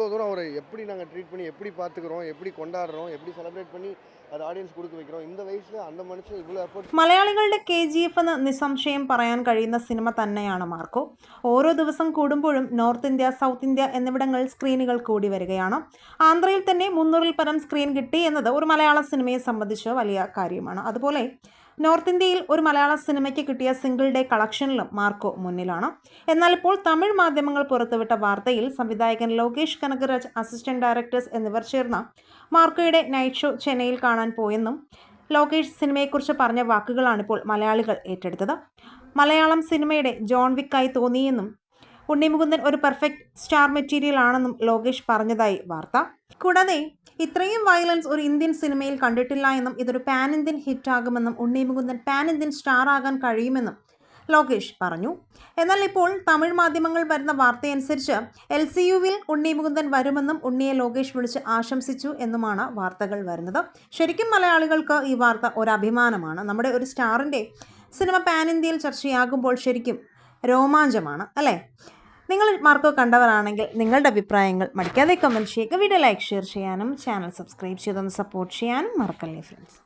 இவ்வளோ தூரம் அவரை எப்படி நாங்கள் ட்ரீட் பண்ணி எப்படி பார்த்துக்கிறோம், எப்படி கொண்டாடுறோம், எப்படி செலிப்ரேட் பண்ணி അത് ഓഡിയൻസ് കൊടുത്തു വെക്കണം இந்த വയസ്സിൽ அந்த മനുഷ്യൻ ഇவ்வளോ എഫേർട്ട്. മലയാളികളുടെ KGF എന്ന് നിസ്സംശയം പറയാൻ കഴിയുന്ന സിനിമ തന്നെയാണ് മാർക്കോ. ഓരോ ദിവസം കൂടുമ്പോഴും നോർത്ത് ഇന്ത്യ, സൗത്ത് ഇന്ത്യ എന്നിവിടങ്ങളിൽ സ്ക്രീനുകൾ കൂടി വരികയാണ്. ആന്ധ്രയിൽ തന്നെ 300-ൽ പരം സ്ക്രീൻ കിട്ടി എന്നത് ഒരു മലയാള സിനിമയെ സംബന്ധിച്ച് വലിയ കാര്യമാണ്. അതുപോലെ നോർത്ത് ഇന്ത്യയിൽ ഒരു മലയാള സിനിമയ്ക്ക് കിട്ടിയ സിംഗിൾ ഡേ കളക്ഷനിലും മാർക്കോ മുന്നിലാണ്. എന്നാൽ ഇപ്പോൾ തമിഴ് മാധ്യമങ്ങൾ പുറത്തുവിട്ട വാർത്തയിൽ സംവിധായകൻ ലോകേഷ് കനകരാജ്, അസിസ്റ്റന്റ് ഡയറക്ടേഴ്സ് എന്നിവർ ചേർന്ന് മാർക്കോയുടെ നൈറ്റ് ഷോ ചെന്നൈയിൽ കാണാൻ പോയെന്നും ലോകേഷ് സിനിമയെക്കുറിച്ച് പറഞ്ഞ വാക്കുകളാണിപ്പോൾ മലയാളികൾ ഏറ്റെടുത്തത്. മലയാളം സിനിമയുടെ ജോൺ വിക്കായി തോന്നിയെന്നും ഉണ്ണിമുകുന്ദൻ ഒരു പെർഫെക്റ്റ് സ്റ്റാർ മെറ്റീരിയൽ ആണെന്നും ലോകേഷ് പറഞ്ഞതായി വാർത്ത. കൂടാതെ ഇത്രയും വയലൻസ് ഒരു ഇന്ത്യൻ സിനിമയിൽ കണ്ടിട്ടില്ല എന്നും ഇതൊരു pan Indian ഹിറ്റാകുമെന്നും Unni Mukundan pan Indian star ആകാൻ കഴിയുമെന്നും ലോകേഷ് പറഞ്ഞു. എന്നാൽ ഇപ്പോൾ തമിഴ് മാധ്യമങ്ങൾ വരുന്ന വാർത്തയനുസരിച്ച് LCUവിൽ ഉണ്ണിമുകുന്ദൻ വരുമെന്നും ഉണ്ണിയെ ലോകേഷ് വിളിച്ച് ആശംസിച്ചു എന്നുമാണ് വാർത്തകൾ വരുന്നത്. ശരിക്കും മലയാളികൾക്ക് ഈ വാർത്ത ഒരു അഭിമാനമാണ്. നമ്മുടെ ഒരു സ്റ്റാറിൻ്റെ സിനിമ പാൻ ഇന്ത്യയിൽ ചർച്ചയാകുമ്പോൾ ശരിക്കും രോമാഞ്ചമാണ് അല്ലേ? നിങ്ങൾ മാർക്കോ കണ്ടവരാണെങ്കിൽ നിങ്ങളുടെ അഭിപ്രായങ്ങൾ മടിക്കാതെ കമൻറ്റ് ചെയ്യുക. വീഡിയോ ലൈക്ക്, ഷെയർ ചെയ്യാനും ചാനൽ സബ്സ്ക്രൈബ് ചെയ്തൊന്ന് സപ്പോർട്ട് ചെയ്യാനും മറക്കല്ലേ ഫ്രണ്ട്സ്.